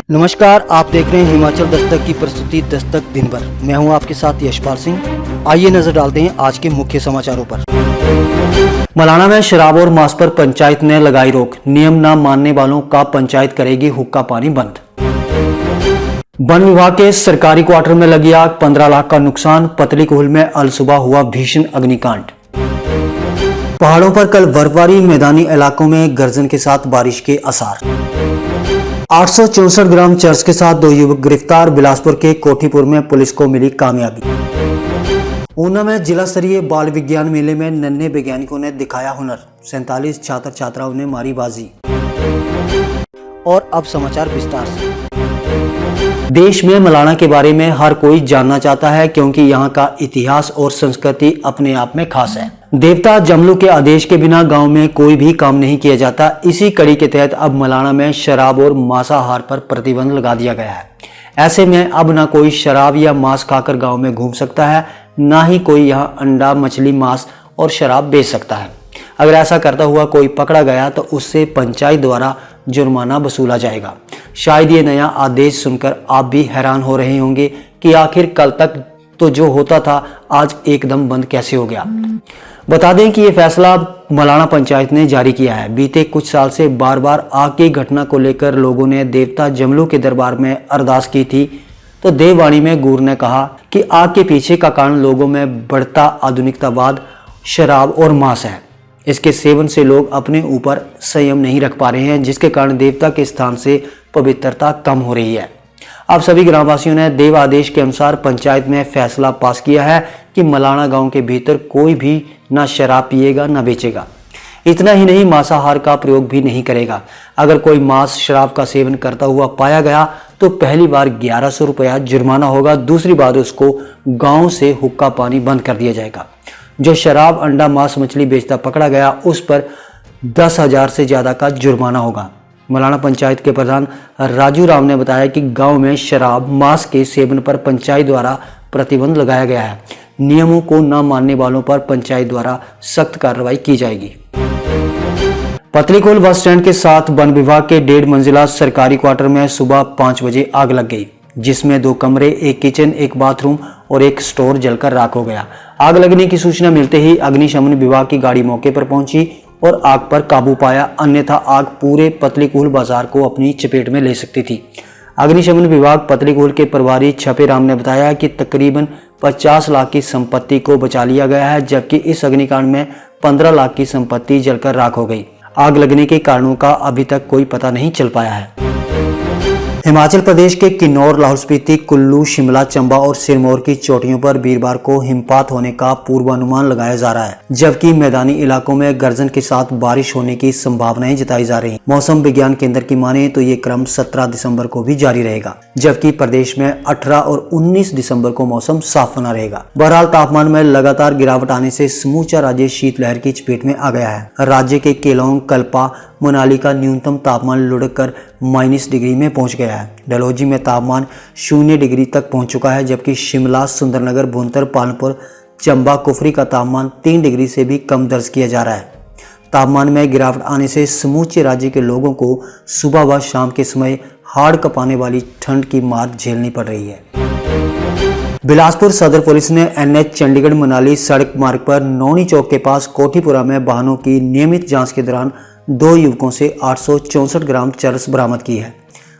नमस्कार, आप देख रहे हैं हिमाचल दस्तक की प्रस्तुति दस्तक दिन भर। मैं हूं आपके साथ यशपाल सिंह। आइए नजर डालते हैं आज के मुख्य समाचारों पर। मलाना में शराब और मांस पर पंचायत ने लगाई रोक। नियम न मानने वालों का पंचायत करेगी हुक्का पानी बंद। वन विभाग के सरकारी क्वार्टर में लगी आग, 15 लाख का नुकसान। पतली कोहल में अलसुबह हुआ भीषण अग्निकांड। पहाड़ों पर कल बर्फबारी, मैदानी इलाकों में गर्जन के साथ बारिश के आसार। 864 ग्राम चर्च के साथ 2 युवक गिरफ्तार। बिलासपुर के कोठीपुर में पुलिस को मिली कामयाबी। ऊना में जिला स्तरीय बाल विज्ञान मेले में नन्हे वैज्ञानिकों ने दिखाया हुनर। 47 छात्र छात्राओं ने मारी बाजी। और अब समाचार विस्तार से। देश में मलाना के बारे में हर कोई जानना चाहता है, क्योंकि यहाँ का इतिहास और संस्कृति अपने आप में खास है। देवता जमलू के आदेश के बिना गांव में कोई भी काम नहीं किया जाता। इसी कड़ी के तहत अब मलाना में शराब और मांसाहार पर प्रतिबंध लगा दिया गया है। ऐसे में अब ना कोई शराब या मांस खाकर गांव में घूम सकता है, ना ही कोई यहाँ अंडा, मछली, मांस और शराब बेच सकता है। अगर ऐसा करता हुआ कोई पकड़ा गया तो उससे पंचायत द्वारा जुर्माना वसूला जाएगा। शायद ये नया आदेश सुनकर आप भी हैरान हो रहे होंगे कि आखिर कल तक तो जो होता था आज एकदम बंद कैसे हो गया। बता दें कि ये फैसला मलाना पंचायत ने जारी किया है। बीते कुछ साल से बार बार आग की घटना को लेकर लोगों ने देवता जमलू के दरबार में अरदास की थी, तो देववाणी में गूर ने कहा कि आग के पीछे का कारण लोगों में बढ़ता आधुनिकतावाद, शराब और मांस है। इसके सेवन से लोग अपने ऊपर संयम नहीं रख पा रहे हैं, जिसके कारण देवता के स्थान से पवित्रता कम हो रही है। अब सभी ग्रामवासियों ने देव आदेश के अनुसार पंचायत में फैसला पास किया है कि मलाना गांव के भीतर कोई भी ना शराब पिएगा ना बेचेगा। इतना ही नहीं, मांसाहार का प्रयोग भी नहीं करेगा। अगर कोई मांस शराब का सेवन करता हुआ पाया गया तो पहली बार 1100 रुपया जुर्माना होगा। दूसरी बार उसको गांव से हुक्का पानी बंद कर दिया जाएगा। जो शराब, अंडा, मांस, मछली बेचता पकड़ा गया उस पर 10,000 से ज्यादा का जुर्माना होगा। मलाना पंचायत के प्रधान राजू राम ने बताया कि गांव में शराब, मांस के सेवन पर पंचायत द्वारा प्रतिबंध लगाया गया है। नियमों को न मानने वालों पर पंचायत द्वारा सख्त कार्रवाई की जाएगी। पतलीकोल बस स्टैंड के साथ वन विभाग के 1.5 मंजिला सरकारी क्वार्टर में सुबह 5 बजे आग लग गई, जिसमें 2 कमरे, एक किचन, एक बाथरूम और एक स्टोर जलकर राख हो गया। आग लगने की सूचना मिलते ही अग्निशमन विभाग की गाड़ी मौके पर पहुंची और आग पर काबू पाया, अन्यथा आग पूरे पतलीकोल बाजार को अपनी चपेट में ले सकती थी। अग्निशमन विभाग पतलीकोल के प्रभारी छपे राम ने बताया कि तकरीबन 50 लाख की संपत्ति को बचा लिया गया है, जबकि इस अग्निकांड में 15 लाख की संपत्ति जलकर राख हो गई। आग लगने के कारणों का अभी तक कोई पता नहीं चल पाया है। हिमाचल प्रदेश के किन्नौर, लाहौल स्पीति, कुल्लू, शिमला, चंबा और सिरमौर की चोटियों पर वीरवार को हिमपात होने का पूर्वानुमान लगाया जा रहा है, जबकि मैदानी इलाकों में गर्जन के साथ बारिश होने की संभावनाएं जताई जा रही हैं। मौसम विज्ञान केंद्र की माने तो ये क्रम 17 दिसंबर को भी जारी रहेगा, जबकि प्रदेश में 18 और 19 दिसंबर को मौसम साफ बना रहेगा। बहरहाल तापमान में लगातार गिरावट आने से समूचा राज्य शीतलहर की चपेट में आ गया है। राज्य के केलोंग, कल्पा, मनाली का न्यूनतम तापमान लुढ़ककर -, डिग्री में पहुंच गया है। डलहौजी में तापमान 0 डिग्री तक पहुंच चुका है, जबकि शिमला, सुंदरनगर, भुंतर, पालमपुर, चंबा, कुफरी का तापमान 3 डिग्री से भी कम दर्ज किया जा रहा है। तापमान में गिरावट आने से समूचे राज्य के लोगों को सुबह व शाम के समय हाड़ कपाने वाली ठंड की मार झेलनी पड़ रही है। बिलासपुर सदर पुलिस ने NH चंडीगढ़ मनाली सड़क मार्ग पर नौनी चौक के पास कोठीपुरा में वाहनों की नियमित जांच के दौरान 2 युवकों से 864 ग्राम चरस बरामद की है।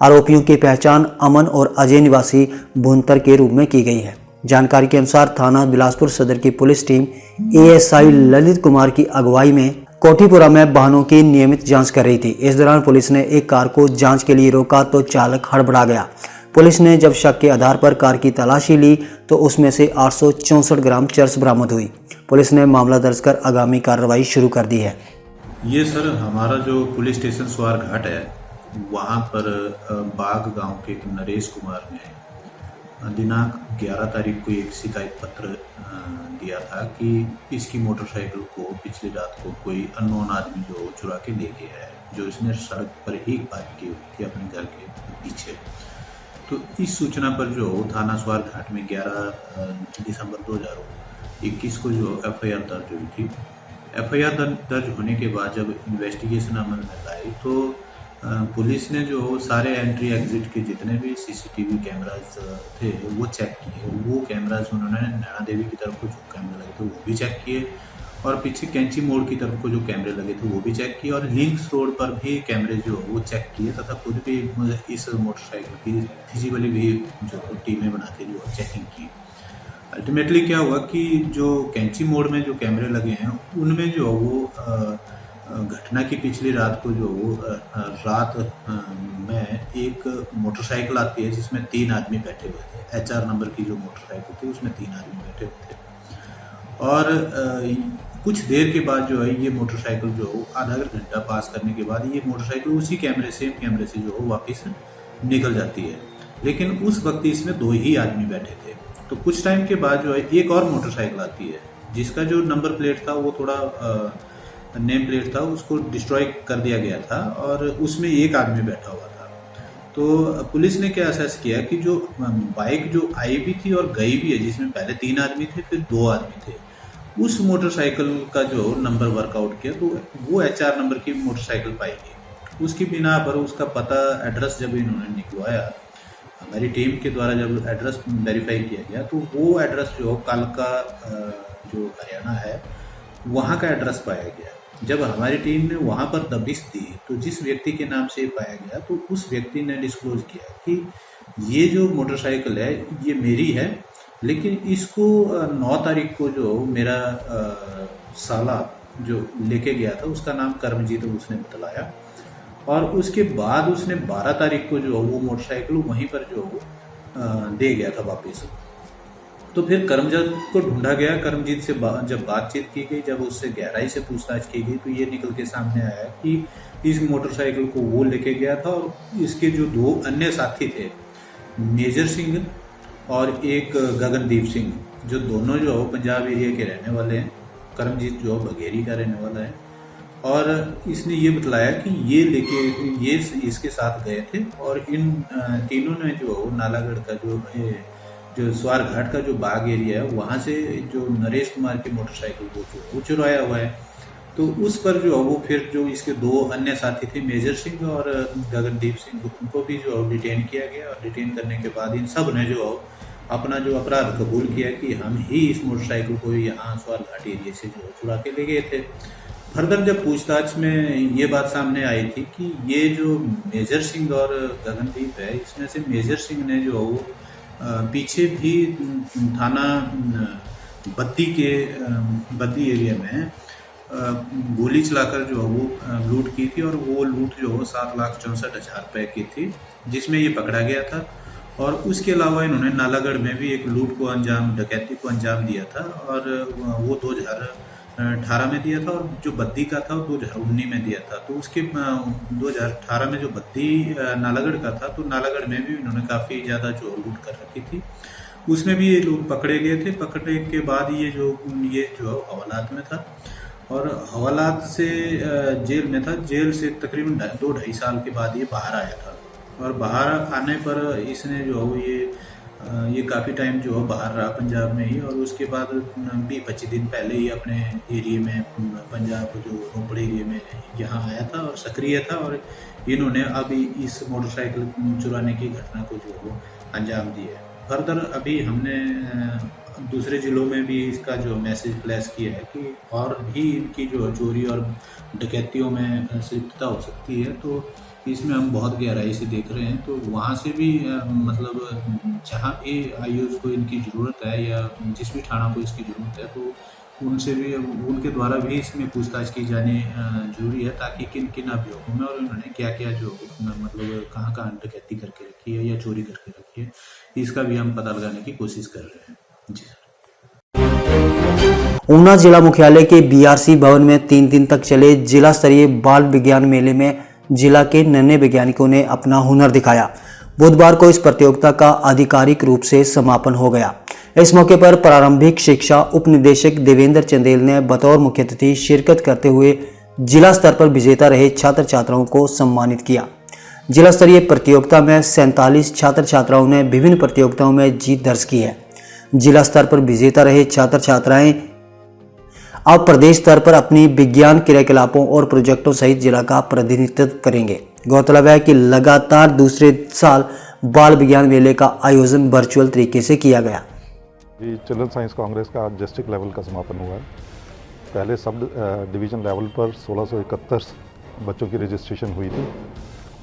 आरोपियों की पहचान अमन और अजय निवासी भुंतर के रूप में की गई है। जानकारी के अनुसार थाना बिलासपुर सदर की police team ASI Lalit Kumar की अगुवाई में कोठीपुरा में वाहनों की नियमित जांच कर रही थी। इस दौरान पुलिस ने एक कार को जांच के लिए रोका तो चालक हड़बड़ा गया। पुलिस ने जब शक के आधार पर कार की तलाशी ली तो उसमें से 864 ग्राम चरस बरामद हुई। पुलिस ने मामला दर्ज कर आगामी कार्रवाई शुरू कर दी है। ये सर हमारा जो पुलिस स्टेशन स्वार घाट है, वहाँ पर बाग गांव के नरेश कुमार ने दिनांक 11 तारीख को एक शिकायत पत्र दिया था कि इसकी मोटरसाइकिल को पिछली रात को कोई अननोन आदमी जो चुरा के ले गया है, जो इसने सड़क पर ही पार्क की हुई थी अपने घर के पीछे। तो इस सूचना पर जो थाना स्वार घाट में 11 दिसंबर 2021 को जो FIR दर्ज हुई थी, FIR दर्ज होने के बाद जब इन्वेस्टिगेशन अमल में लाई तो पुलिस ने जो सारे एंट्री एग्जिट के जितने भी सीसीटीवी कैमराज थे वो चेक किए। वो कैमराज उन्होंने नैना देवी की तरफ को जो कैमरे लगे थे वो भी चेक किए, और पीछे कैंची मोड़ की तरफ को जो कैमरे लगे थे वो भी चेक किए, और लिंक्स रोड पर भी कैमरे जो वो चेक किए, तथा खुद भी इस मोटरसाइकिल की फिजिकली भी जो टीमें बना के जो चेकिंग की। अल्टीमेटली क्या हुआ कि जो कैंची मोड़ में जो कैमरे लगे हैं उनमें जो वो घटना की पिछली रात को जो वो रात में एक मोटरसाइकिल आती है जिसमें 3 आदमी बैठे हुए थे। HR नंबर की जो मोटरसाइकिल थी उसमें 3 आदमी बैठे हुए थे, और कुछ देर के बाद जो है ये मोटरसाइकिल जो आधा घंटा पास करने के बाद ये मोटरसाइकिल उसी सेम कैमरे से जो वापस निकल जाती है। लेकिन उस वक्त इसमें 2 ही आदमी बैठे थे। तो कुछ टाइम के बाद जो है एक और मोटरसाइकिल आती है जिसका जो नंबर प्लेट था वो थोड़ा नेम प्लेट था उसको डिस्ट्रॉय कर दिया गया था, और उसमें एक आदमी बैठा हुआ था। तो पुलिस ने क्या असेस किया कि जो बाइक जो आई भी थी और गई भी है, जिसमें पहले 3 आदमी थे फिर 2 आदमी थे, उस मोटरसाइकिल का जो नंबर वर्कआउट किया तो वो HR नंबर की मोटरसाइकिल पाई गई। उसकी बिना पर उसका पता एड्रेस जब इन्होंने निकलवाया, हमारी टीम के द्वारा जब एड्रेस वेरीफाई किया गया तो वो एड्रेस जो कालका जो हरियाणा है वहाँ का एड्रेस पाया गया। जब हमारी टीम ने वहाँ पर दबिश दी तो जिस व्यक्ति के नाम से पाया गया तो उस व्यक्ति ने डिस्क्लोज किया कि ये जो मोटरसाइकिल है ये मेरी है, लेकिन इसको 9 तारीख को जो मेरा साला जो लेके गया था उसका नाम कर्मजीत उसने बतलाया, और उसके बाद उसने 12 तारीख को जो वो मोटरसाइकिल वहीं पर जो दे गया था वापस। तो फिर कर्मजीत को ढूंढा गया। कर्मजीत से जब बातचीत की गई, जब उससे गहराई से पूछताछ की गई तो ये निकल के सामने आया कि इस मोटरसाइकिल को वो लेके गया था, और इसके जो 2 अन्य साथी थे, मेजर सिंह और एक गगनदीप सिंह, जो दोनों जो पंजाब एरिया के रहने वाले हैं। कर्मजीत जो बघेरी का रहने वाला है, और इसने ये बतलाया कि ये इसके साथ गए थे, और इन तीनों ने जो नालागढ़ का जो स्वार घाट का जो बाग एरिया है वहाँ से जो नरेश कुमार की मोटरसाइकिल को जो वो चुराया हुआ है। तो उस पर जो वो फिर जो इसके 2 अन्य साथी थे, मेजर सिंह और गगनदीप सिंह, उनको भी जो डिटेन किया गया, और डिटेन करने के बाद इन सब ने जो अपना जो अपराध कबूल किया कि हम ही इस मोटरसाइकिल को यहाँ स्वार घाट एरिया से जो चुरा के ले गए थे। फर्दर जब पूछताछ में ये बात सामने आई थी कि ये जो मेजर सिंह और गगनदीप है, इसमें से मेजर सिंह ने जो पीछे भी थाना बद्दी एरिया में गोली चलाकर जो वो लूट की थी, और वो लूट जो 7,64,000 रुपये की थी, जिसमें ये पकड़ा गया था। और उसके अलावा इन्होंने नालागढ़ में भी एक लूट को डकैती को अंजाम दिया था, और वो 2018 में दिया था, और जो बद्दी का था वो 2019 में दिया था। तो उसके 2018 में जो बद्दी नालागढ़ का था, तो नालागढ़ में भी इन्होंने काफ़ी ज़्यादा जो लूट कर रखी थी, उसमें भी ये लोग पकड़े गए थे। पकड़ने के बाद ये जो हवालात में था, और हवालात से जेल में था। जेल से तकरीबन 2-2.5 साल के बाद ये बाहर आया था, और बाहर आने पर इसने जो ये काफ़ी टाइम जो बाहर रहा पंजाब में ही, और उसके बाद 20-25 दिन पहले ही अपने एरिया में पंजाब जो रोपड़ एरिया में यहाँ आया था और सक्रिय था, और इन्होंने अभी इस मोटरसाइकिल चुराने की घटना को जो अंजाम दिया है। फर्दर अभी हमने दूसरे ज़िलों में भी इसका जो मैसेज फ्लैश किया है कि और भी इनकी जो चोरी और डकैतियों में संलिप्तता हो सकती है, तो इसमें हम बहुत गहराई से देख रहे हैं। तो वहाँ से भी मतलब जहाँ भी आईओज़ को इनकी ज़रूरत है, या जिस भी थाना को इसकी ज़रूरत है, तो उनसे भी उनके द्वारा भी इसमें पूछताछ की जानी जरूरी है, ताकि किन किन अभियोगों में और इन्होंने क्या क्या जो मतलब कहाँ कहाँ डकैती करके रखी है या चोरी करके रखी है, इसका भी हम पता लगाने की कोशिश कर रहे हैं। जी सर। ऊना जिला मुख्यालय के BRC भवन में 3 दिन तक चले जिला स्तरीय बाल विज्ञान मेले में जिला के नन्हे वैज्ञानिकों ने अपना हुनर दिखाया। बुधवार को इस प्रतियोगिता का आधिकारिक रूप से समापन हो गया। इस मौके पर प्रारंभिक शिक्षा उप निदेशक देवेंद्र चंदेल ने बतौर मुख्य अतिथि शिरकत करते हुए जिला स्तर पर विजेता रहे छात्र छात्राओं को सम्मानित किया। जिला स्तरीय प्रतियोगिता में 47 छात्र छात्राओं ने विभिन्न प्रतियोगिताओं में जीत दर्ज की है। जिला स्तर पर विजेता रहे छात्र छात्राएं अब प्रदेश स्तर पर अपनी विज्ञान क्रियाकलापों और प्रोजेक्टों सहित जिला का प्रतिनिधित्व करेंगे। गौरतलब है कि लगातार दूसरे साल बाल विज्ञान मेले का आयोजन वर्चुअल तरीके से किया गया। चिल्ड्रन साइंस कांग्रेस का आज डिस्ट्रिक्ट लेवल का समापन हुआ है। पहले सब डिवीज़न लेवल पर 1671 बच्चों की रजिस्ट्रेशन हुई थी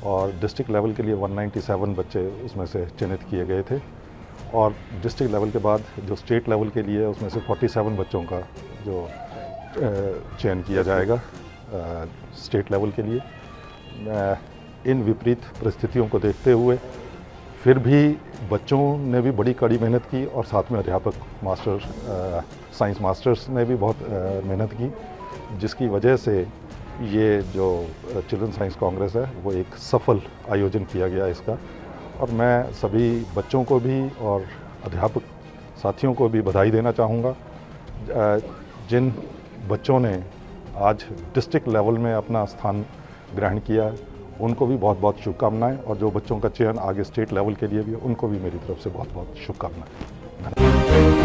और डिस्ट्रिक्ट लेवल के लिए 197 बच्चे उसमें से चयनित किए गए थे और डिस्ट्रिक्ट लेवल के बाद जो स्टेट लेवल के लिए उसमें से 47 बच्चों का जो चयन किया जाएगा स्टेट लेवल के लिए। इन विपरीत परिस्थितियों को देखते हुए फिर भी बच्चों ने भी बड़ी कड़ी मेहनत की और साथ में अध्यापक साइंस मास्टर्स ने भी बहुत मेहनत की, जिसकी वजह से ये जो चिल्ड्रन साइंस कांग्रेस है वो एक सफल आयोजन किया गया इसका। और मैं सभी बच्चों को भी और अध्यापक साथियों को भी बधाई देना चाहूँगा। जिन बच्चों ने आज डिस्ट्रिक्ट लेवल में अपना स्थान ग्रहण किया है उनको भी बहुत बहुत शुभकामनाएं और जो बच्चों का चयन आगे स्टेट लेवल के लिए भी उनको भी मेरी तरफ से बहुत बहुत शुभकामनाएं।